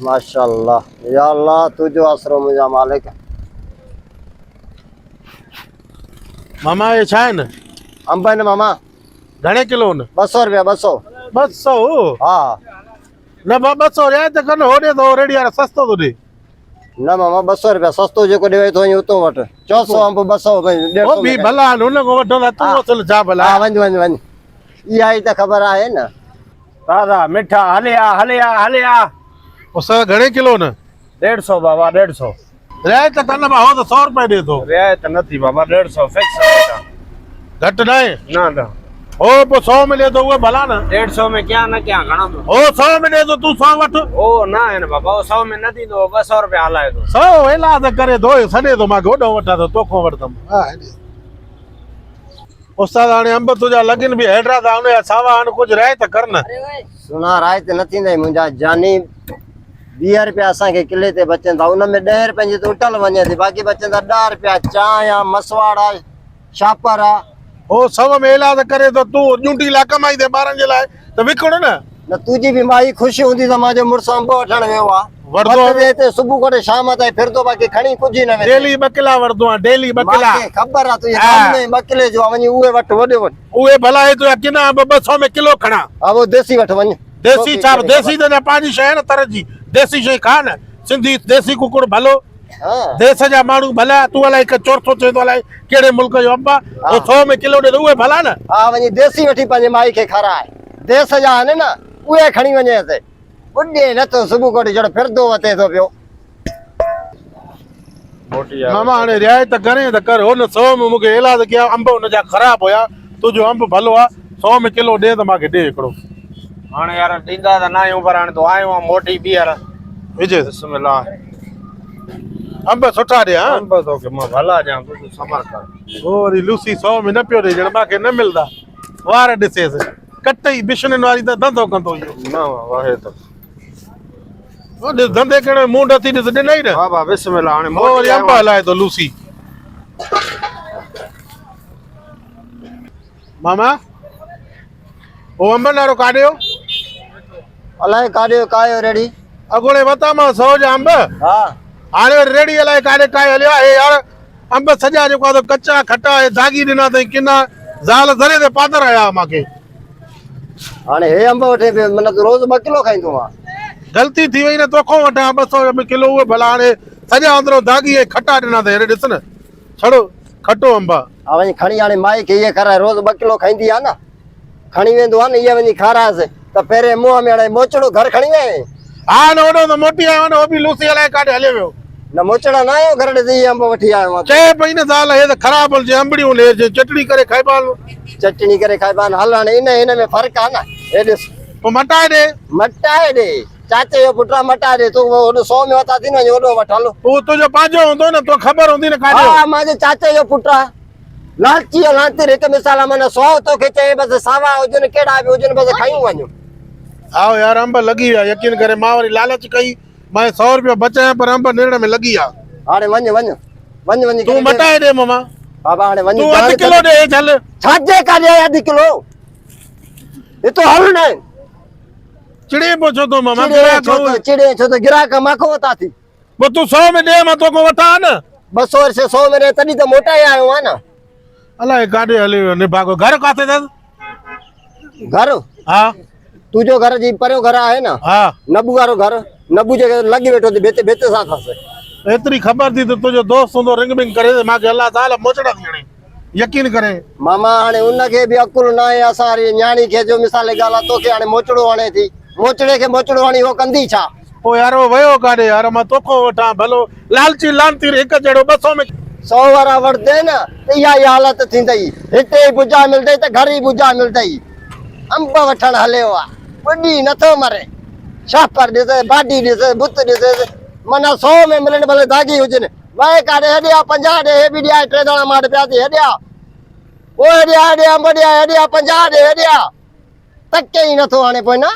माशाअल्लाह या अल्लाह तुझो आसरो मुंहिंजा मालिक। मामा ये छा आहिनि? अंब आहिनि मामा। घणे किलो आहिनि? 200 रुपया 200। 200? हा न 200 रियायत कर न, होॾे तो रेडी वारा सस्तो थो ॾे। न मामा 200 रुपया सस्तो जेको ॾे थो वञी उतो वठ। 400 अंब 200 भई 150 बि भला हुन को वठो तूं असल छा भला। हा वञ वञ वञ, इहा ई त ख़बर आहे न। दादा मिठा हले आ उस घणे किलो न? 150 बाबा 150। रियायत कर न, हो तो 100 रुपए ॾे थो। रियायत नथी बाबा 150 फिक्स है। घटि न आहे? ना ना हो पोइ 100 में ॾे थो उहे भला न। 150 में क्या ना क्या घणा तो हो 100 में ॾे थो, तूं 100 वठ। ओ ना है न बाबा, 100 में न दींदो, 200 रुपया हलाए तो। 100 एला त करे थो सॾे थो, मांखे होॾो वठां थो, तोखां वठंदमि। हा हेॾे उस्ताद हाणे अंब तुंहिंजा लॻनि बि हेॾा था, उन जा सावा हाणे कुझु रियायत कर न। सुना रायत न थींदई मुंहिंजा जानी। 20 रुपया असांखे किले ते बचनि था, उन में 10 रुपयनि जी त उटल वञे थी, बाक़ी बचनि था 10 रुपया। चांहि आहे, मसवाड़ आहे, छापर आहे। हो 100 में एला त करे थो, तूं ड्यूटी लाइ कमाई दे ॿारनि जे लाइ त विकिण न। न तुंहिंजी बि माई ख़ुशी हूंदी त मुंहिंजो मुड़ुसु अंब वठण वियो आहे। वठंदो हिते सुबुह खां शाम ताईं फिरंदो, बाक़ी खणी कुझु न वेंदो। डेली 2 किला वठंदो आहे, डेली 2 किला। मूंखे ख़बर आहे तुंहिंजे कम में 2 किले जो आहे, वञी उहे वठ, वॾे वठ। उहे भला हे तुंहिंजा किना अंब 200 में किलो खणा। हा वो देसी वठ वञ। देसी छा? देसी त पंहिंजी शइ आहे न, तरह जी देसी शइ खा न। सिंधी देसी कुकुड़ भलो, हाँ देश जा माण्हू भला। तूं अलाए चौथो चए थो अलाए कहिड़े मुल्क जो अंब आहे, 100 में किलो ॾे त उहे भला न। हा वञी देसी वठी पंहिंजे माई खे खाराए। देश जा आहिनि न, उहे खणी वञे हिते। ॿुॾे नथो सुबुह खां जड़ फिरंदो वते थो पियो। मामा हाणे रियायत करे त कर। हुन 100 में मूंखे एला त कया अंब हुनजा ख़राब हुया, तुंहिंजो अंब भलो आहे। 100 में किलो ॾे त मूंखे ॾे हिकिड़ो। हाणे यार ॾींदा त न आहियूं, पर हाणे तो आयो आहे मोटी ॿीहर विझे बिस्मिल्लाह। अंब सुठा ॾे। हा अंब तोखे मां भला ॾियां, तूं समर कर। हो वरी लूसी 100 में न पियो ॾे, ॼण मूंखे न मिलंदा। वार ॾिसेसि कटई बिशननि वारी त धंधो कंदो इहो। न वाहे त हो ॾिस धंधे कहिड़े मूंड अथी, ॾिस ॾिनई न। बाबा बिस्मिल्लाह। हाणे हो वरी अंब हलाए थो लूसी। मामा हो अंब नारो काढियो अलाए काॾे कायो रेडी। अॻोड़े वता मां 100 जा अंब, हा हाणे वरी रेडी अलाए काॾे कायो हलियो आहे। हे यार अंब सॼा जेको आहे कचा खटा आहे, दागी ॾिना अथई किना, ज़ाल दरे ते पादर आया मूंखे। हाणे हे अंब वठे पियो, मन तूं रोज़ 2 किलो खाईंदो आहे। ग़लती थी वई न, तोखां वठां 200 में किलो उहे भला। हाणे सॼा अंदरों दागी ऐं खटा ॾिना अथई। हेॾे ॾिस न, छड़ो खटो अंब आहे। हा वञी खणी हाणे माई खे इहे खाराए, रोज़ 2 किलो खाईंदी आहे न, खणी वेंदो आहे न। इहे वञी खाराएसि त पहिरें मुंहं में हाणे मोचड़ो घर खणी वए। हा न होॾो त मोटी आयो न, हो बि लूसी अलाए काॾे हलियो वियो। न मोचड़ा न आयो घर ॾे त इहे अंब वठी आयो आहे। चए पई न ज़ाल हे त ख़राब हुजे, अंबड़ियूं ले चटणी करे खाइबा। चटणी करे खाइबा आहिनि। हल हाणे इन में फ़र्क़ु आहे न। हे ॾिस पोइ मटाए ॾे। मटाए ॾे, चाचे जो पुट आहे, मटाए ॾे। तूं होॾो 100 में वता थी न, होॾो वठ। हलो तूं तुंहिंजो पंहिंजो हूंदो न, तो ख़बर हूंदी न काॾे। हा मुंहिंजे चाचे जो पुट आहे, लालची लालची। हिकु मिसाल आहे, माना 100 तोखे चए बसि, सावा हुजनि कहिड़ा बि हुजनि, बसि खयूं वञो। आओ यार अंब लॻी विया, यकीन करे। मां वरी लालच कई, मां 100 रुपया बचाया, पर अंब निर्ण में लॻी विया। हाणे वञ वञ वञ वञ। तूं मटाए ॾे मामा। बाबा हाणे वञ। तूं 1/2 किलो ॾे चल। छाजे काॾे 1/2 किलो? हितो हल न। चिड़े पो छो तो मामा? चिड़े छो तो गिराक माखो वता थी। पोइ तूं 100 में ॾे, मां तोखां वठां न। 200 से 100 में तॾहिं त मोटा ई आयो आहे न। अलाए काॾे हली वियो निभागो। घर काथे अथसि? घर? हा तुंहिंजो घर जी परियो घर आहे न। हा नबू वारो घर, नबू जे लॻी वेठो भित भित सां खस। एतिरी ख़बर थी त तुंहिंजो दोस्त हूंदो, रिंग बिंग करे मूंखे अलाह ताला मोचड़ा थी हणे। यकीन करे मामा हाणे उनखे बि अकुल न आहे। असां न्याणी खे जो मिसाल ॻाल्हि आहे, तोखे हाणे मोचड़ो हणे थी, मोचड़े खे मोचड़ो हणी हो कंदी छा? ओ यार वो वयो काॾे यार, मां तोखां वठां भलो। लालची लानती हिकु जहिड़ो 200 में 100 वारा वठदे न, इहा ई हालत थींदई। हिते बुजा मिलंदई त घर ई बुजा मिलंदई। अंब वठण हलियो आहे, ॿुॾी नथो मरे। छापर ॾिस, बाडी ॾिस, बुत ॾिस, माना 100 में मिलनि, भले दागी हुजनि। वए काॾे हेॾे 50 ॾे, हे बि ॾिया 3 दणा मां पिया थी। हेॾे ओ हेॾे अंब ॾिया, हेॾे 50 ॾे, हेॾे तके ई नथो हाणे पोइ न।